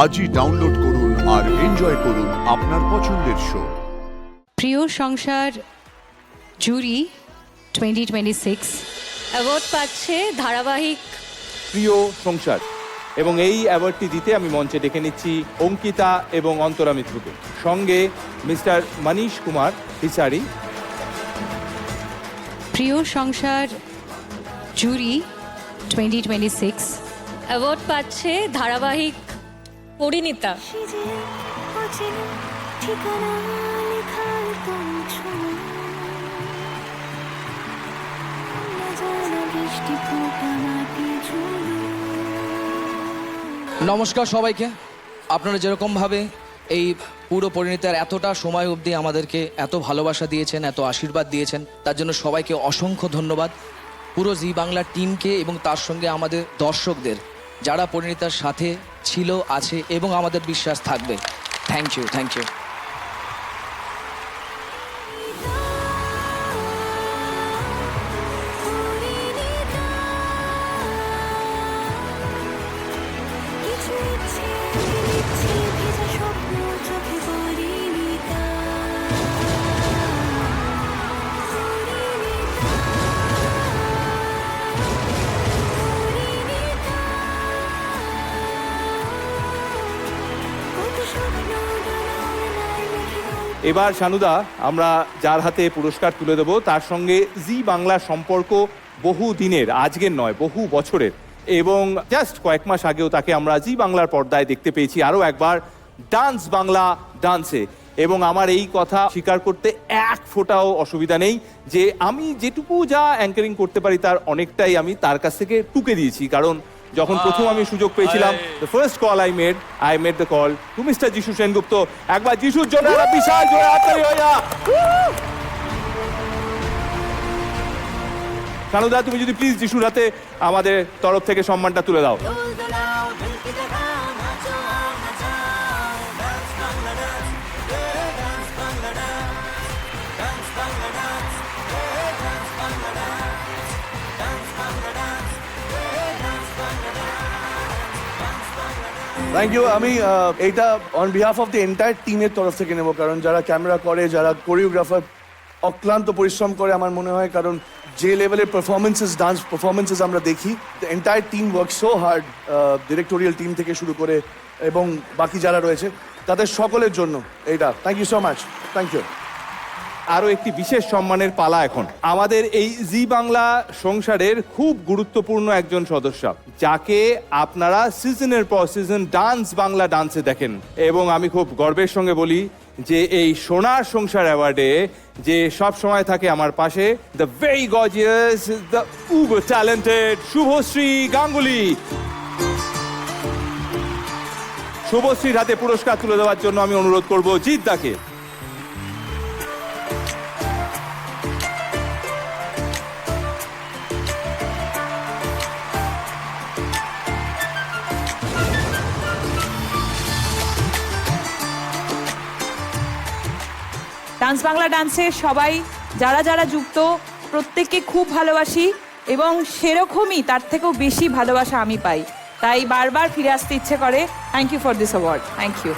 আজই ডাউনলোড করুন আর এনজয় করুন আপনার পছন্দের শো। প্রিয় সংসার জুরি 2026 অ্যাওয়ার্ড পাচ্ছে ধারাবাহিক প্রিয় সংসার, এবং এই অ্যাওয়ার্ডটি দিতে আমি মঞ্চে ডেকে নিচ্ছি অঙ্কিতা এবং অন্তরা মিত্রকে, সঙ্গে মিস্টার মনীশ কুমার হিসারি। প্রিয় সংসার জুরি 2026 অ্যাওয়ার্ড পাচ্ছে ধারাবাহিক পরিণীতা। নমস্কার সবাইকে। আপনারা যেরকমভাবে এই পুরো পরিণীতার এতটা সময় অবধি আমাদেরকে এত ভালোবাসা দিয়েছেন, এত আশীর্বাদ দিয়েছেন, তার জন্য সবাইকে অসংখ্য ধন্যবাদ। পুরো জি বাংলার টিমকে এবং তার সঙ্গে আমাদের দর্শকদের, যারা পরিণীতার সাথে ছিল, আছে এবং আমাদের বিশ্বাস থাকবে। Thank you, thank you. এবার শানুদা, আমরা যার হাতে পুরস্কার তুলে দেবো তার সঙ্গে জি বাংলার সম্পর্ক বহু দিনের, আজকের নয়, বহু বছরের, এবং জাস্ট কয়েক মাস আগেও তাকে আমরা জি বাংলার পর্দায় দেখতে পেয়েছি আরও একবার ডান্স বাংলা ডান্সে। এবং আমার এই কথা স্বীকার করতে এক ফোঁটাও অসুবিধা নেই যে আমি যেটুকু যা অ্যাঙ্কারিং করতে পারি তার অনেকটাই আমি তার কাছ থেকে টুকে দিয়েছি। কারণ যখন প্রথম আমি সুযোগ পেয়েছিলাম, the first call I made the call to mister Jishu Sengupta. একবার যিশুর জন্য একটা বিশাল জোরে হাততালি হয়ে যা। শানুদা, তুমি যদি প্লিজ যিশুর হাতে আমাদের তরফ থেকে সম্মানটা তুলে দাও। Thank you. আমি এইটা on behalf of the entire টিমের তরফ থেকে নেব, কারণ যারা ক্যামেরা করে, যারা কোরিওগ্রাফার অক্লান্ত পরিশ্রম করে আমার মনে হয়, কারণ যে লেভেলের পারফরমেন্সেস, ডান্স পারফরমেন্সেস আমরা দেখি, the entire team work so hard, directorial team থেকে শুরু করে এবং বাকি যারা রয়েছে তাদের সকলের জন্য এইটা। Thank you so much, thank you. আরও একটি বিশেষ সম্মানের পালা এখন আমাদের এই জি বাংলা সংসারের খুব গুরুত্বপূর্ণ একজন সদস্য, যাকে আপনারা সিজনের পর সিজন ডান্স বাংলা ডান্সে দেখেন। এবং আমি খুব গর্বের সঙ্গে বলি যে এই সোনার সংসার অ্যাওয়ার্ডে যে সব সময় থাকে আমার পাশে, the very gorgeous, the uber talented Subhashree Ganguly. শুভশ্রীর হাতে পুরস্কার তুলে দেওয়ার জন্য আমি অনুরোধ করব জিৎদাকে। ডান্স বাংলা ডান্সে সবাই যারা যারা যুক্ত, প্রত্যেককে খুব ভালোবাসি এবং সেরকমই তার থেকেও বেশি ভালোবাসা আমি পাই, তাই বারবার ফিরে আসতে ইচ্ছে করে। Thank you for this award, thank you.